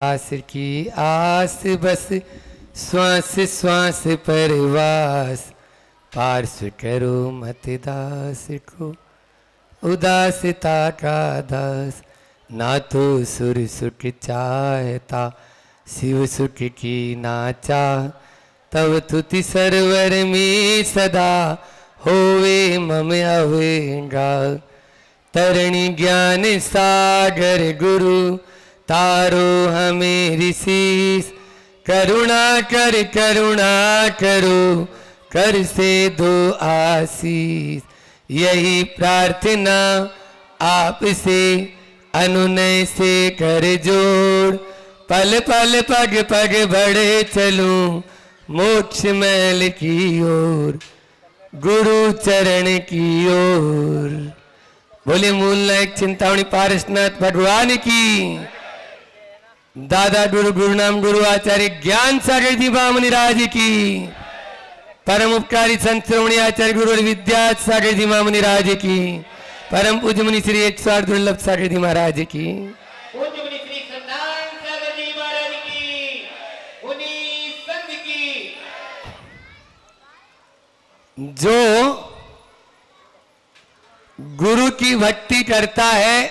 आस की आस बस श्वास श्वास पर वास, पार्श करो मत दास को उदासता का दास। ना तो सुर सुख चाहता शिव सुख की ना चाह, तब तुति सरवर में सदा होवे मम अवेगा। तरणी ज्ञान सागर गुरु तारो हमें शीस, करुणा करो कर से दो आशीष। यही प्रार्थना आपसे अनुनय से कर जोड़, पल पल पग पग बढ़े चलूं मोक्ष मैल की ओर, गुरु चरण की ओर। बोले मूल नायक चिंतामणि पारसनाथ भगवान की। दादा गुरु गुरु नाम गुरु आचार्य ज्ञान सागर जी बामनी राज की। परम उपकारी संत श्रोमणी आचार्य गुरु विद्या सागर जी मामनी राज की। परम पूज्य मुनि श्री 108 दुर्लभ सागर जी महाराज की। पूज्य मुनि श्री संतान सागर जी महाराज की। मुनि संत की। जो गुरु की भक्ति करता है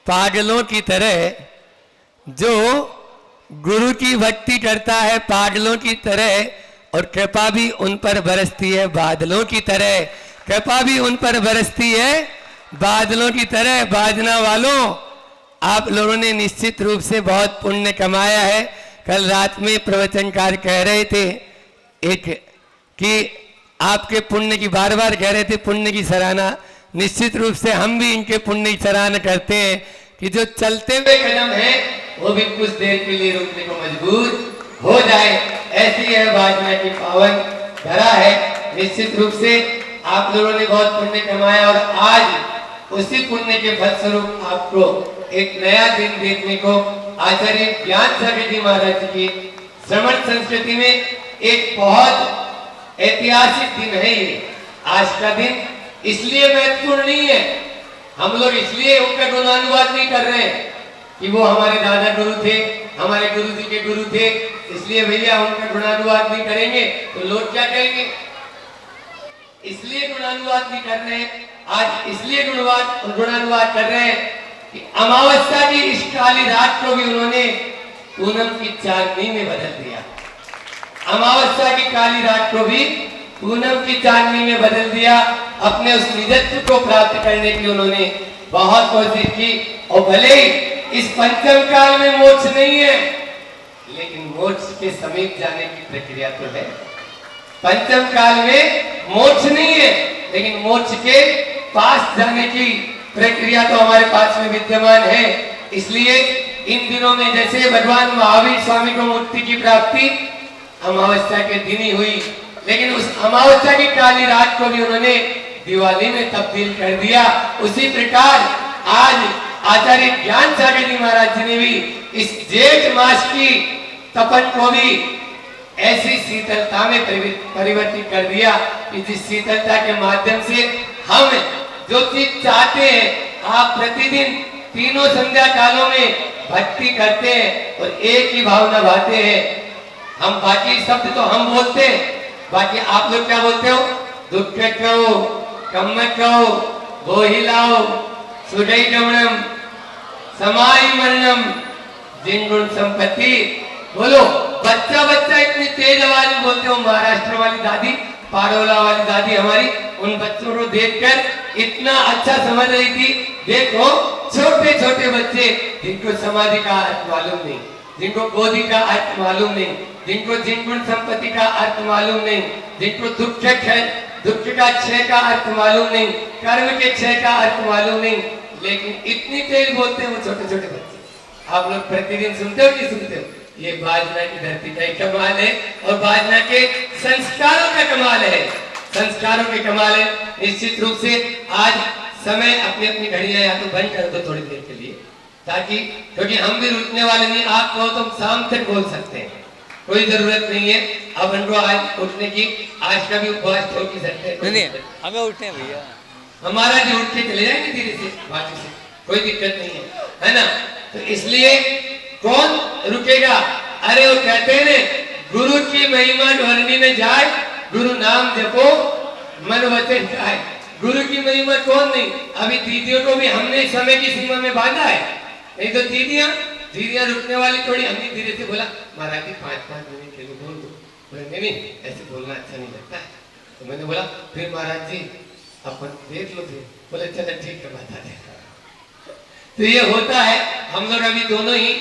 पागलों की तरह, जो गुरु की भक्ति करता है पागलों की तरह, और कृपा भी उन पर बरसती है बादलों की तरह। कृपा भी उन पर बरसती है बादलों की तरह। बाजना वालों, आप लोगों ने निश्चित रूप से बहुत पुण्य कमाया है। कल रात में प्रवचनकार कह रहे थे एक कि आपके पुण्य की बार बार कह रहे थे पुण्य की सराहना। निश्चित रूप से हम भी इनके पुण्य की सराहना करते हैं कि जो चलते हुए कदम है वो भी कुछ देर के लिए रुकने को मजबूर हो जाए, ऐसी है बाजना की पावन धरा है। निश्चित रूप से आप लोगों ने बहुत पुण्य कमाया और आज उसी पुण्य के फलस्वरूप आपको एक नया दिन देखने को आचार्य ज्ञान सागर जी महाराज की श्रवण संस्कृति में एक बहुत ऐतिहासिक दिन है ये। आज का दिन इसलिए महत्वपूर्ण नहीं है, हम लोग इसलिए उनका गुणानुवाद नहीं कर रहे हैं कि वो हमारे दादा गुरु थे, हमारे गुरु जी के गुरु थे, इसलिए भैया उनका गुणानुवाद नहीं करेंगे तो लोग क्या कहेंगे। इसलिए गुणानुवाद नहीं कर रहे हैं, आज इसलिए गुणानुवाद कर रहे हैं कि अमावस्या की इस काली रात को भी उन्होंने पूनम की चांदनी में बदल दिया। अमावस्या की काली रात को भी पूनम की चांदनी में बदल दिया। अपने उस निजत्व को प्राप्त करने की उन्होंने बहुत कोशिश की। और भले ही इस पंचम काल में मोक्ष नहीं है, लेकिन मोक्ष के समीप जाने की प्रक्रिया तो है। पंचम काल में मोक्ष नहीं है, लेकिन मोक्ष के पास जाने की प्रक्रिया तो हमारे पास में विद्यमान है। इसलिए इन दिनों में जैसे भगवान महावीर स्वामी को मुक्ति की प्राप्ति अमावस्या के दिन ही हुई, लेकिन उस अमावस्या की काली रात को भी उन्होंने दिवाली में तब्दील कर दिया। उसी प्रकार आज आचार्य ज्ञान सागर जी महाराज जी ने भी इस जेठ मास की तपन को भी ऐसी शीतलता में परिवर्तित कर दिया कि जिस शीतलता के माध्यम से हम जो चीज चाहते हैं, आप प्रतिदिन तीनों संध्या कालों में भक्ति करते हैं और एक ही भावना भाते हैं। हम बाकी शब्द तो हम बोलते हैं, बाकी आप लोग क्या बोलते हो? दुख कहो, कम कहो, गोहिलाओ, सुडई गमनम, समाई मरणम, जिंगुण संपत्ति। बोलो, बच्चा बच्चा इतनी तेज आवाज में बोलते हो। महाराष्ट्र वाली दादी, पाड़ोला वाली दादी हमारी, उन बच्चों को देखकर इतना अच्छा समझ रही थी। देखो छोटे छोटे बच्चे जिनको समाधि का अर्थ मालूम नहीं, जिनको गोदी का अर्थ मालूम नहीं, जिनको जिनगुण संपत्ति का अर्थ मालूम नहीं, जिनको दुख का क्षय का अर्थ मालूम नहीं, कर्म के क्षय का अर्थ मालूम नहीं, लेकिन इतनी तेज बोलते हैं वो छोटे छोटे बच्चे। आप लोग प्रतिदिन सुनते हो कि सुनते हो? ये बाजना की धरती का एक कमाल है और बाजना के संस्कारों का कमाल है। संस्कारों के कमाल है। निश्चित रूप से आज समय अपनी अपनी घड़ियां या तो बंद कर दो थोड़ी देर के लिए, ताकि क्योंकि हम भी रुकने वाले नहीं। आप कहो तो शाम तक बोल सकते हैं, कोई जरूरत नहीं है। अब उनको आज उठने की, आज का भी उपवास छोड़ की सकते हैं। नहीं हमें उठने भैया, हमारा जो उठ के चले जाएंगे धीरे से बाकी से, कोई दिक्कत नहीं है ना। तो इसलिए कौन रुकेगा? अरे वो कहते हैं ना, गुरु की महिमा ढोरनी में जाए, गुरु नाम जपो मन वचन जाए। गुरु की महिमा कौन नहीं। अभी दीदियों को भी हमने समय की सीमा में बांधा है, नहीं तो दीदियां रुकने वाली थोड़ी। हमने धीरे से बोला, महाराज जी 5-5 मिनट के लिए बोल दो। बोले नहीं ऐसे बोलना अच्छा नहीं लगता है। तो मैंने बोला फिर महाराज जी अपन देख लो फिर। बोले चलो ठीक है बता दे। तो ये होता है, हम लोग अभी दोनों ही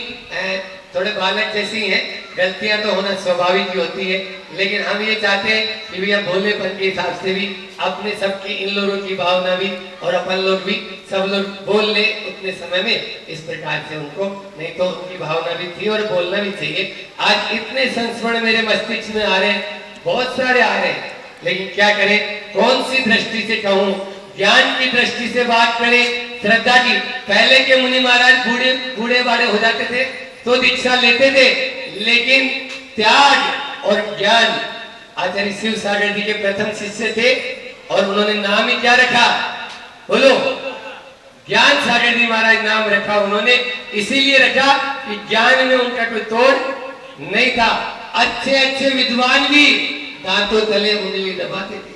थोड़े बालक जैसी हैं, गलतियां तो होना स्वाभाविक ही होती है, लेकिन हम ये चाहते हैं कि भैया भोलेपन के हिसाब से भी अपने सबकी, इन लोगों की भावना भी और अपन लोग भी सब लोग बोल ले उतने समय में इस प्रकार से उनको, नहीं तो उनकी भावना भी थी और बोलना भी चाहिए। आज इतने संस्मरण मेरे मस्तिष्क में आ रहे हैं, बहुत सारे आ रहे हैं, लेकिन क्या करें, कौन सी दृष्टि से कहूं? ज्ञान की दृष्टि से बात करें, श्रद्धा की। पहले के मुनि महाराज बूढ़े बाड़े हो जाते थे तो दीक्षा लेते थे, लेकिन त्याग और ज्ञान, आचार्य शिव सागर जी के प्रथम शिष्य थे और उन्होंने नाम ही क्या रखा? बोलो, ज्ञान सागर जी महाराज नाम रखा उन्होंने। इसीलिए रखा कि ज्ञान में उनका कोई तोड़ नहीं था। अच्छे अच्छे विद्वान भी दांतों तले उंगली दबाते थे,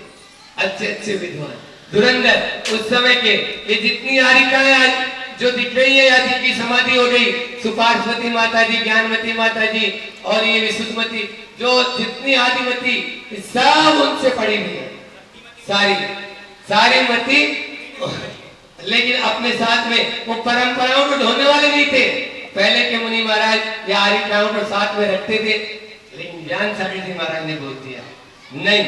अच्छे अच्छे विद्वान धुरंधर उस समय के। ये जितनी आरिकाएं आज जो दिख रही है, या जिनकी समाधि हो गई, सुपार्श्वती माता जी, ज्ञानमती माता जी और ये विशुद्धमती, जो जितनी आदिमती, सब उनसे पड़ी हुई है, सारी मती। लेकिन अपने साथ में वो परंपराओं को ढोने वाले नहीं थे। पहले के मुनि महाराज या आरिकाओं को साथ में रखते थे, लेकिन ज्ञान सागर जी महाराज ने बोल दिया नहीं,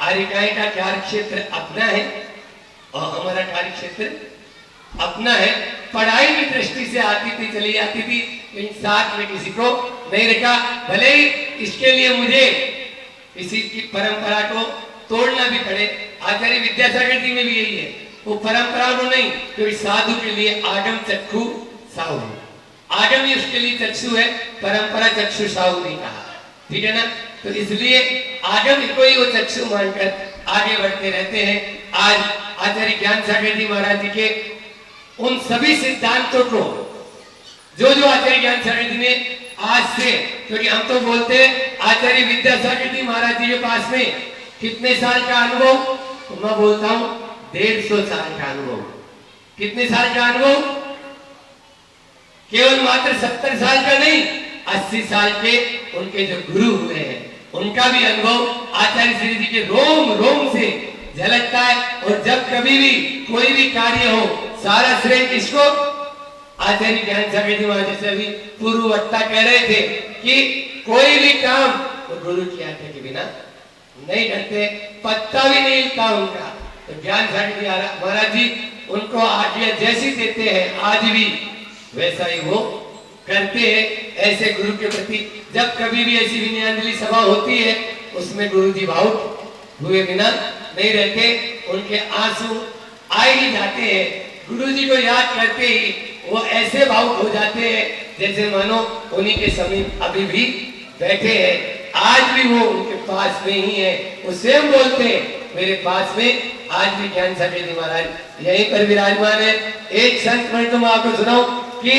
आरिकाएं का कार्य क्षेत्र अपना है और हमारा कार्य क्षेत्र अपना है। पढ़ाई की दृष्टि से आती थी, चली जाती थी, लेकिन साथ में किसी को नहीं रखा। भले ही इसके लिए मुझे किसी की परंपरा को तोड़ना भी पड़े। आचार्य विद्यासागर जी में भी यही है, वो परंपरा को नहीं, क्योंकि साधु के लिए आगम चक्षु साहु, आगम ही उसके लिए चक्षु है, परंपरा चक्षु साहु नहीं कहा, ठीक है ना। तो इसलिए आगम को ही वो चक्षु मानकर आगे बढ़ते रहते हैं। आज आचार्य ज्ञान सागर जी महाराज जी के उन सभी सिद्धांतों को जो आचार्य ज्ञान सागर जी ने आज से, क्योंकि हम तो बोलते हैं आचार्य विद्यासागर जी महाराज जी के पास में कितने साल का अनुभव, तो मैं बोलता हूं 150 साल का अनुभव। कितने साल का अनुभव? केवल मात्र 70 साल का नहीं, 80 साल के उनके जो गुरु हुए हैं उनका भी अनुभव आचार्य श्री जी के रोम रोम से झलकता है। और जब कभी भी कोई भी कार्य हो, सारा श्रेय किसको? आचार्य ज्ञान सागर जी महाराज। जैसे अभी पूर्व वक्ता कह रहे थे कि कोई भी काम तो गुरु की आज्ञा के बिना नहीं करते, पत्ता भी नहीं हिलता उनका। तो ज्ञान सागर जी महाराज जी उनको आज्ञा जैसी देते हैं आज भी वैसा ही वो करते हैं। ऐसे गुरु के प्रति जब कभी भी ऐसी विनयाञ्जलि सभा होती है, उसमें गुरु जी भावुक हुए बिना नहीं रहते, उनके आंसू आए ही जाते हैं। गुरु जी को याद करते ही वो ऐसे भावुक हो जाते हैं जैसे मानो उन्हीं के समीप अभी भी बैठे हैं। आज भी वो उनके पास में ही है, वो स्वयं बोलते हैं मेरे पास में आज भी ज्ञान सागर जी महाराज यहीं पर विराजमान है। एक संत मैं तुम आपको सुनाऊं कि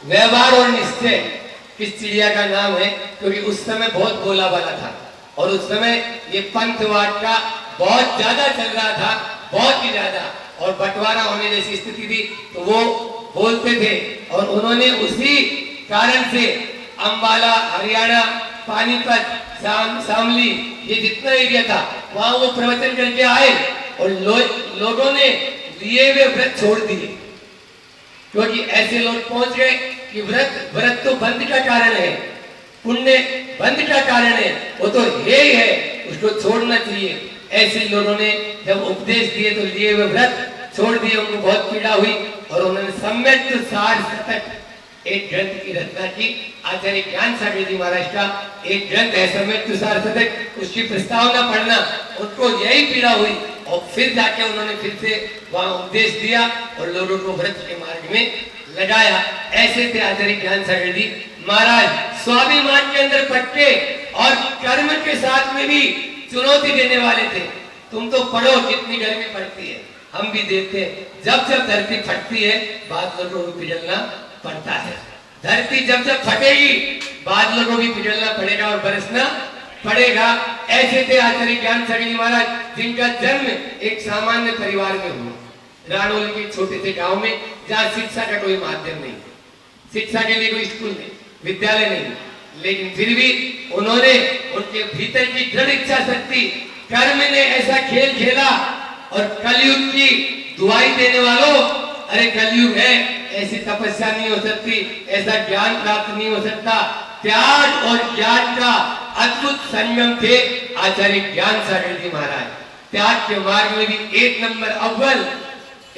व्यवहार और निश्चय किस चिड़िया का नाम है, क्योंकि उस समय बहुत बोला वाला था और उस समय ये पंथवाद का बहुत ज्यादा चल रहा था, बहुत ही ज्यादा, और बंटवारा होने जैसी स्थिति थी, तो वो बोलते थे। और उन्होंने उसी कारण से अंबाला, हरियाणा, पानीपत, शामली, ये जितना एरिया था वहां वो प्रवचन करके आए और लोगों ने लिए हुए व्रत छोड़ दिए, क्योंकि ऐसे लोग पहुंच गए कि व्रत तो बंद का कारण है, पुण्य बंद का कारण है, वो तो यही है, उसको छोड़ना चाहिए। ऐसे लोगों ने जब उपदेश दिए तो लिए हुए व्रत छोड़ दिए, उनको बहुत पीड़ा हुई और उन्होंने सम्यक सार शतक एक ग्रंथ की रचना की। आचार्य ज्ञान सागर जी महाराज का एक ग्रंथ है सम्यक सार शतक, उसकी प्रस्तावना पढ़ना उनको यही पीड़ा हुई और फिर जाके उन्होंने फिर से वहां उपदेश दिया और लोगों को व्रत के मार्ग में लगाया। ऐसे थे आचार्य ज्ञान सागर जी महाराज, स्वाभिमान के अंदर पटके और कर्म के साथ में भी चुनौती देने वाले थे। तुम तो पढ़ो कितनी गर्मी पड़ती है, हम भी देखते हैं, जब जब धरती फटती है बाद लोगों को पिघलना पड़ता है। धरती जब जब फटेगी बादलों को भी पिघलना पड़ेगा और बरसना पड़ेगा। ऐसे थे आचार्य ज्ञान सागर जी महाराज, जिनका जन्म एक सामान्य परिवार में हुआ, रानोल के छोटे से गांव में, जहां शिक्षा का कोई माध्यम नहीं, शिक्षा के लिए कोई स्कूल नहीं, विद्यालय नहीं, लेकिन फिर भी उन्होंने उनके भीतर की दृढ़ इच्छा शक्ति, कर्म ने ऐसा खेल खेला। और कलयुग की दुआई देने वालों, अरे कलयुग है, ऐसी तपस्या नहीं हो सकती, ऐसा ज्ञान प्राप्त नहीं हो सकता। त्याग और ज्ञान का अद्भुत संगम थे आचार्य ज्ञान सागर जी महाराज। त्याग के मार्ग में भी एक नंबर अव्वल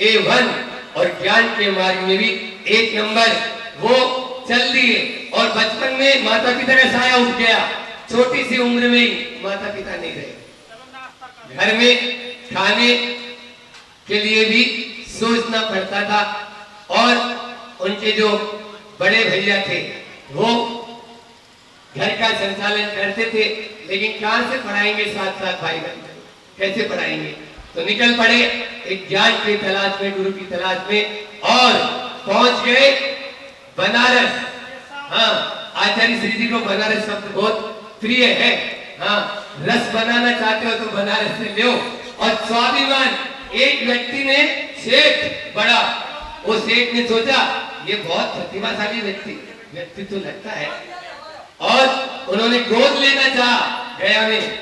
A1 और ज्ञान के मार्ग में भी एक नंबर वो चल दिए। और बचपन में माता पिता का साया उठ गया, छोटी सी उम्र में ही माता पिता नहीं रहे, घर में खाने के लिए भी सोचना पड़ता था। और उनके जो बड़े भैया थे वो घर का संचालन करते थे, लेकिन कहां से पढ़ाएंगे साथ साथ भाई बहन, कैसे पढ़ाएंगे? तो निकल पड़े एक ज्ञान की तलाश में, गुरु की तलाश में, और पहुंच गए बनारस। हाँ, आचार्य श्री जी को बनारस शब्द बहुत प्रिय है। हाँ, रस बनाना चाहते हो तो बनारस से लो। और स्वाभिमान, एक व्यक्ति ने, सेठ बड़ा, वो सेठ ने सोचा ये बहुत प्रतिभाशाली व्यक्ति तो लगता है, और उन्होंने गोद लेना चाहा, गया में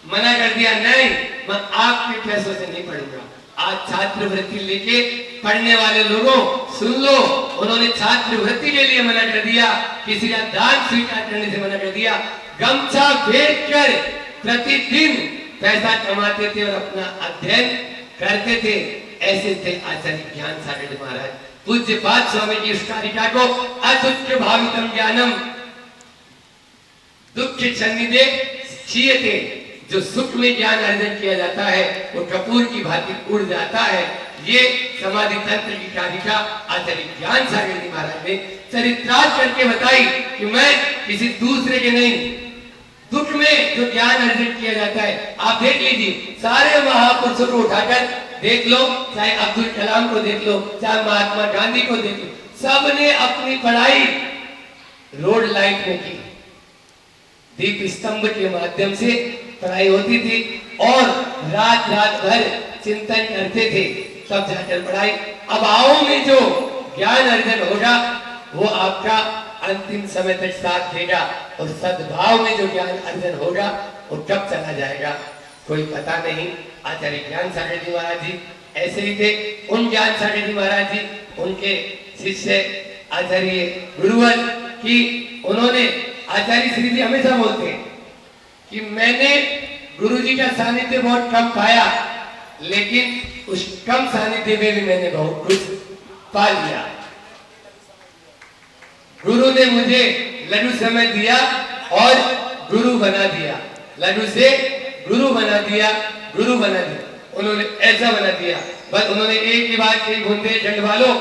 मना कर दिया, नहीं मैं आपके पैसों से नहीं पढ़ूंगा। आज छात्रवृत्ति लेके पढ़ने वाले लोगों सुन लो, उन्होंने छात्रवृत्ति के लिए मना कर दिया, किसी का दान स्वीकार करने से मना कर दिया। गमछा बेचकर प्रतिदिन पैसा कमाते थे और अपना अध्ययन करते थे। ऐसे थे आचार्य ज्ञान सागर महाराज। पूज्य पाद स्वामी जी इस कारिका को अदुक्ख भावितम ज्ञानम दुख सन्निधे क्षीयते, जो सुख में ज्ञान अर्जन किया जाता है वो कपूर की भांति उड़ जाता है। ये समाधि तंत्र की कारिका आचार्य ज्ञान सागर जी महाराज ने चरित्रार्थ करके बताई कि मैं किसी दूसरे के नहीं, दुख में जो ज्ञान अर्जन किया जाता है। आप देख लीजिए, सारे महापुरुषों को उठाकर देख लो, चाहे अब्दुल कलाम को देख लो, चाहे महात्मा गांधी को देख लो, सबने अपनी पढ़ाई रोड लाइट में की, दीप स्तंभ के माध्यम से पढ़ाई होती थी, और रात रात भर चिंतन करते थे, तब जाकर पढ़ाई। अब आओ में जो ज्ञान अर्जन होगा वो आपका अंतिम समय तक साथ देगा, और सद्भाव में जो ज्ञान अर्जन होगा वो कब चला जाएगा कोई पता नहीं। आचार्य ज्ञान सागर जी महाराज जी ऐसे ही थे। उन ज्ञान सागर जी महाराज जी, उनके शिष्य आचार्य गुरुवर की, उन्होंने, आचार्य श्री जी हमेशा बोलते हैं कि मैंने गुरु जी का सानिध्य बहुत कम पाया, लेकिन उस कम सानिध्य में भी मैंने बहुत कुछ पा लिया। गुरु ने मुझे लड्डू समय दिया और गुरु बना दिया, लड्डू से गुरु बना दिया, गुरु बना दिया, उन्होंने ऐसा बना दिया। बस उन्होंने एक ही बात कही, बुंदेलखंड वालों,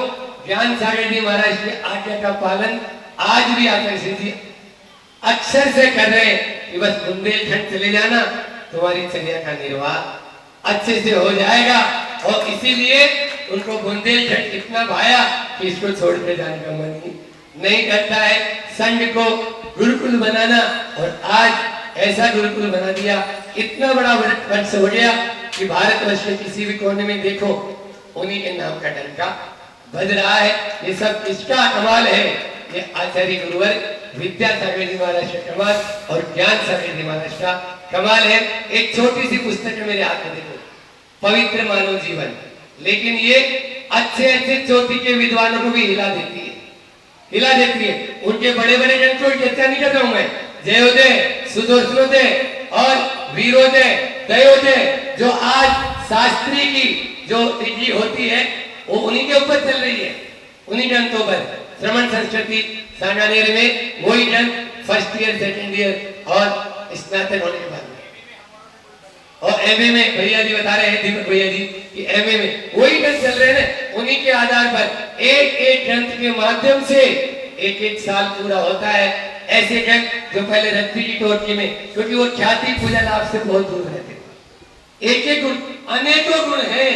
ज्ञान सागर जी महाराज की आज्ञा का पालन आज भी आचार्य श्री जी अक्षर से कर रहे हैं कि बस बुंदेलखंड चले जाना, तुम्हारी चर्या का निर्वाह अच्छे से हो जाएगा। और इसीलिए उनको बुंदेलखंड इतना भाया कि इसको छोड़ के जाने का मन ही नहीं करता है। संघ को गुरुकुल बनाना, और आज ऐसा गुरुकुल बना दिया, इतना बड़ा वृक्ष हो गया कि भारतवर्ष के किसी भी कोने में देखो उन्हीं के नाम का डंका बज रहा है। ये सब किसका कमाल है? ये आचार्य गुरुवर विद्यासागर जी महाराज का कमाल और ज्ञान सागर जी महाराज का कमाल है। एक छोटी सी पुस्तक है मेरे हाथ में, देखो, पवित्र मानव जीवन, लेकिन ये अच्छे अच्छे चोटी के विद्वानों को भी हिला देती है, हिला देती है। उनके बड़े बड़े ग्रंथों की चर्चा नहीं कर रहा हूं मैं, जयोदय, सुदर्शनोदय और वीरोदय, दयोदय, जो आज शास्त्री की जो डिग्री होती है वो उन्हीं के ऊपर चल रही है, उन्हीं ग्रंथों पर। श्रवण संस्कृति सांगानेर में वही ग्रंथ फर्स्ट ईयर, सेकेंड ईयर और स्नातक होने के बाद में, और एमए में भैया जी बता रहे हैं, दीपक भैया जी, कि एमए में वही ग्रंथ चल रहे हैं। उन्हीं के आधार पर एक एक ग्रंथ के माध्यम से एक एक साल पूरा होता है। ऐसे ग्रंथ जो पहले रत्ती की टोटकी में, क्योंकि वो ख्याति पूजा लाभ से बहुत दूर रहते, एक एक गुण, अनेकों गुण हैं,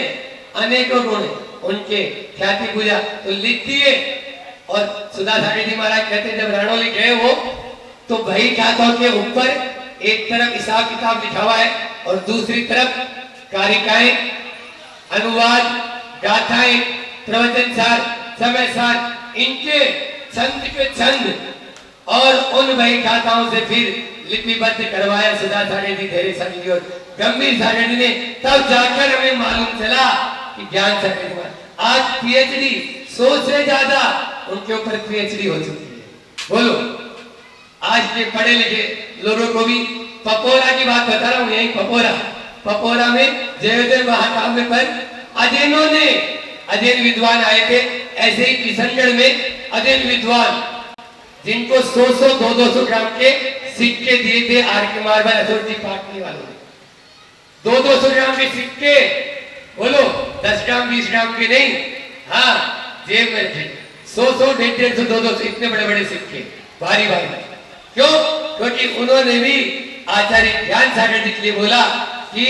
अनेकों गुण उनके ख्याति पूजा। तो लिख दिए और सुधा सागर जी महाराज कहते हैं जब रणौली गए वो तो वही खातों के ऊपर एक तरफ हिसाब किताब लिखा हुआ है और दूसरी तरफ कारिकाएं, अनुवाद, गाथाएं, प्रवचन सार, समय सार, इनके छंद के छंद और उन वही गाथाओं से फिर लिपिबद्ध करवाया सुधा सागर जी, धैर्य सागर जी और गंभीर सागर जी ने। तब जाकर हमें मालूम चला कि ज्ञान सागर जी आज पीएचडी 100 से ज्यादा उनके ऊपर पीएचडी हो चुकी है। बोलो, आज के पढ़े लिखे लोगों को भी पपोरा की बात बता रहा हूं, यही पपोरा में जयोदय महाकाव्य पर अजैनों ने, अजैन विद्वान आए थे, ऐसे ही किशनगढ़ में अजैन विद्वान जिनको 100 200 ग्राम के सिक्के दिए थे आर के मारवाड़ अथॉरिटी पार्टी वालों ने। 200 ग्राम के सिक्के, बोलो 10 ग्राम 20 ग्राम के नहीं, हाँ जेब में थे 100 150 200 इतने बड़े बड़े सिक्के भारी भारी। क्यों? क्योंकि उन्होंने भी आचार्य ज्ञान सागर जी के लिए बोला कि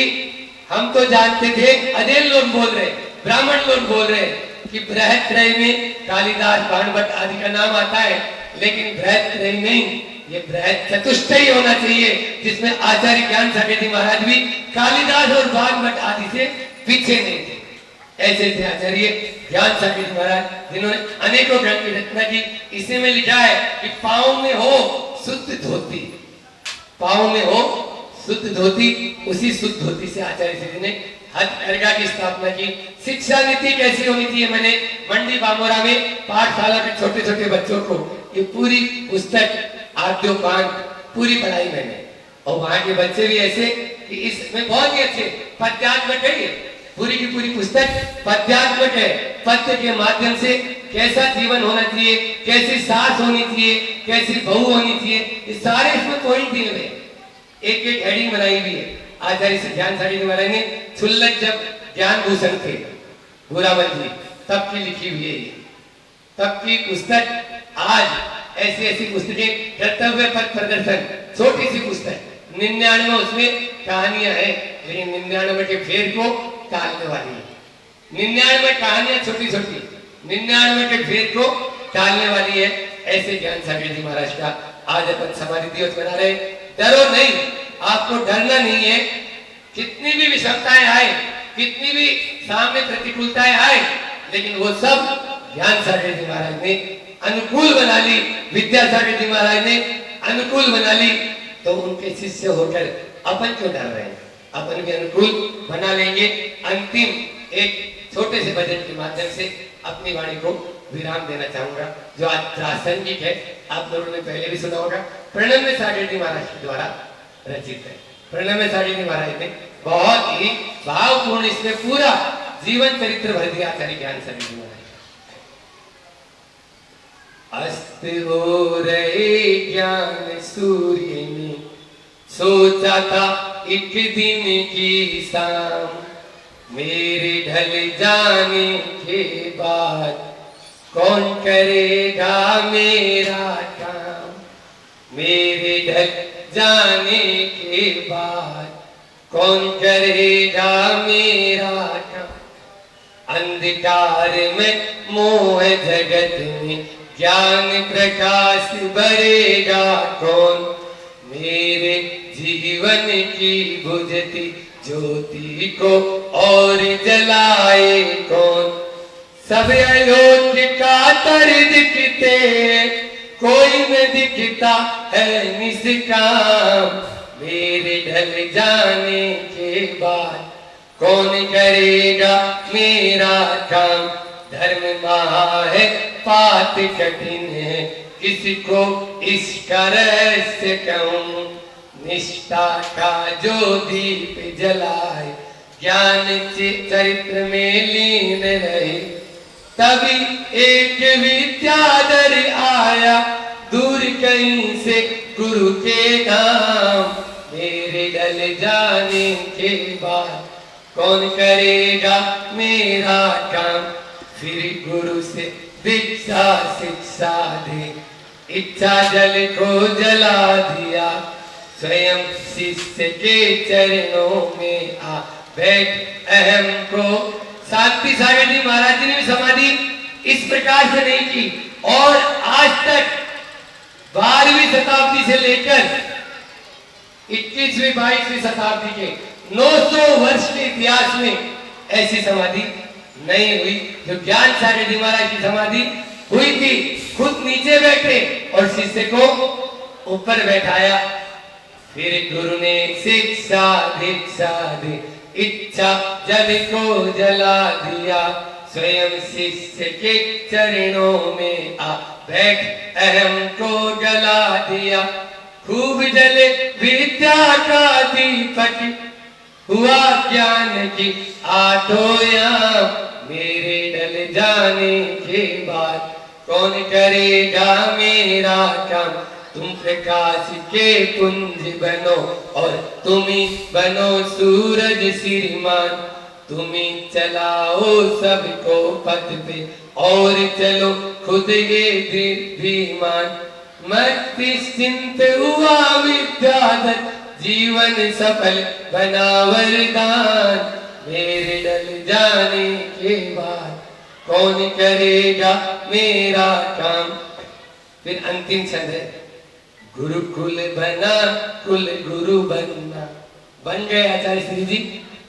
हम तो जानते थे अजैन लोग बोल रहे, ब्राह्मण लोग बोल रहे कि बृहत्त्रय में कालिदास, भानुभट्ट आदि का नाम आता है, लेकिन बृहत्त्रय नहीं, ये बृहत् चतुष्टय होना चाहिए जिसमें आचार्य ज्ञान सागर जी महाराज भी कालिदास और भानुभट्ट आदि से पीछे नहीं थे। ऐसे थे आचार्य ज्ञान सागर जी महाराज जिन्होंने अनेकों ग्रंथ की रचना की। इसी में लिखा है कि पांव में हो शुद्ध धोती, पांव में हो शुद्ध धोती, उसी शुद्ध धोती से आचार्य जी ने हथकरघा की स्थापना की। शिक्षा नीति कैसी होनी चाहिए, मैंने मंडी बामोरा में पाठशाला के छोटे छोटे बच्चों को ये पूरी पुस्तक आद्योपांत पूरी पढ़ाई मैंने, और वहां के बच्चे भी ऐसे कि इसमें बहुत ही अच्छे पद्यात्मक है, ये पूरी की पूरी पुस्तक पद्यात्मक है। पद्य के माध्यम से कैसा जीवन होना चाहिए, कैसी सास होनी चाहिए, कैसी बहू होनी चाहिए, ये सारे इसमें पॉइंट दिए हुए, एक एक हेडिंग बनाई हुई है। आचार्य से ज्ञान सागर जी महाराज ने छुल्लक जब ज्ञान भूषण थे बुरावल जी तब की लिखी हुई है, तब की पुस्तक। आज ऐसी ऐसी पुस्तकें, कर्तव्य पथ प्रदर्शन छोटी सी पुस्तक 99 उसमें कहानियां हैं, लेकिन 99 के फेर को टालने वाली है। 99 कहानियां छोटी छोटी, 99 के फेर को टालने वाली है। ऐसे ज्ञान सागर जी महाराज का आज अपन समाधि दिवस मना रहे। डरो नहीं, आपको डरना नहीं है। कितनी भी विषमताएं आए, कितनी भी सामने प्रतिकूलताएं आए, लेकिन वो सब ज्ञान सागर जी महाराज ने अनुकूल बना ली, विद्यासागर जी महाराज ने अनुकूल बना ली। तो उनके शिष्य होकर अपन क्यों डर रहे हैं, अपन भी अनुकूल बना लेंगे। अंतिम एक छोटे से भजन के माध्यम से अपनी वाणी को विराम देना चाहूंगा, जो आज प्रासंगिक है। आप लोगों ने पहले भी सुना होगा, प्रणम्य सागर जी महाराज के द्वारा रचित है। प्रणम्य सागर जी महाराज ने बहुत ही भावपूर्ण इसमें पूरा जीवन चरित्र भर दिया आचार्य ज्ञान सागर जी महाराज। अस्त हो रहे ज्ञान सूर्य ने, सोचा था एक दिन की शाम, मेरे ढल जाने के बाद कौन करेगा मेरा काम। मेरे ढल जाने के बाद कौन करेगा मेरा काम। अंधकार में मोह जगत में ज्ञान प्रकाश भरेगा कौन। मेरे जीवन की बुझती ज्योति को और जलाए कौन। सब अयोध्या का तर दिखते, कोई न दिखता है निष्काम। मेरे ढल जाने के बाद कौन करेगा मेरा काम। धर्म महा है पात कठिन है, किसको इसका रहस्य कहूं। निष्ठा का जो दीप जलाए, ज्ञान चरित्र में लीन रहे। तभी एक विद्याधर आया दूर कहीं से गुरु के धाम। मेरे ढल जाने के बाद कौन करेगा मेरा काम। फिर गुरु से दीक्षा शिक्षा दे, इच्छा जल को जला दिया। स्वयं शिष्य के चरणों में आ बैठ अहम को। शांति सागर जी महाराज जी ने भी समाधि इस प्रकार से नहीं की, और आज तक 12वीं शताब्दी से लेकर 21वीं 22वीं शताब्दी के 900 वर्ष के इतिहास में ऐसी समाधि नहीं हुई। जो ज्ञान सागर जी महाराज की समाधि हुई थी, खुद नीचे बैठे और शिष्य को ऊपर बैठाया। फिर गुरु ने शिक्षा दीक्षा दी, इच्छा जल को जला दिया, स्वयं शिष्य के चरणों में आ बैठ अहम को जला दिया। खूब जले विद्या का दीपक, हुआ ज्ञान की आठों, मेरे डल जाने के बाद कौन करेगा मेरा काम। तुम प्रकाश के पुंज बनो और तुम ही बनो सूरज श्रीमान। तुम ही चलाओ सबको पथ पे और चलो खुद ये धीमान। मत चिंत हुआ विद्याधर, जीवन सफल बना वरदान। मेरे डल जाने के बाद कौन करेगा मेरा काम। फिर अंतिम छंद है, गुरुकुल बना कुल गुरु बनना। बन गए आचार्य श्री जी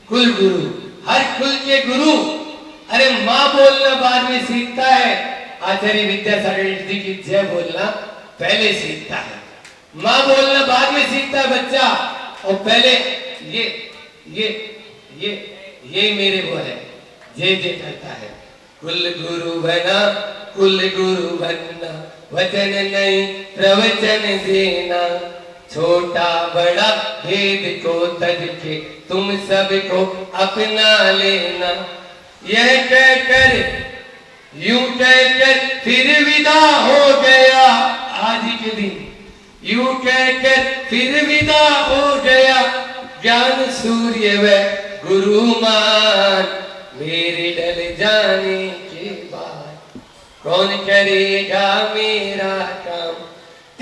कुल गुरु, हर कुल के गुरु। अरे माँ बोलना बाद में सीखता है, आचार्य विद्यासागर जी की जय बोलना पहले सीखता है। माँ बोलना बाद में सीखता है बच्चा, और पहले ये मेरे वो है, जे करता है। कुल गुरु बना कुल गुरु बनना, वचन नहीं प्रवचन देना। छोटा बड़ा भेद को तज के तुम सबको अपना लेना। यह कहकर यूं कहकर फिर विदा हो गया, आज के दिन यूं कहकर फिर विदा हो गया। ज्ञान सूर्य व गुरुमान, मेरे डल जाने के बाद कौन करेगा मेरा काम।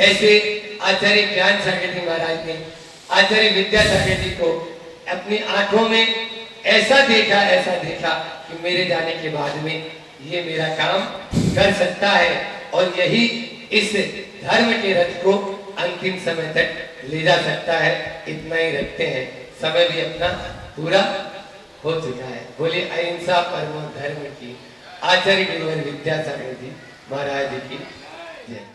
ऐसे आचार्य ज्ञान सागर जी महाराज ने आचार्य विद्यासागर जी को अपनी आंखों में ऐसा देखा कि मेरे जाने के बाद में ये मेरा काम कर सकता है, और यही इस धर्म के रथ को अंतिम समय तक ले जा सकता है। इतना ही रखते हैं, समय भी अपना पूरा हो चुका है। बोलिए अहिंसा परमो धर्म की, आचार्य गुरुवर विद्यासागर जी महाराज की जय।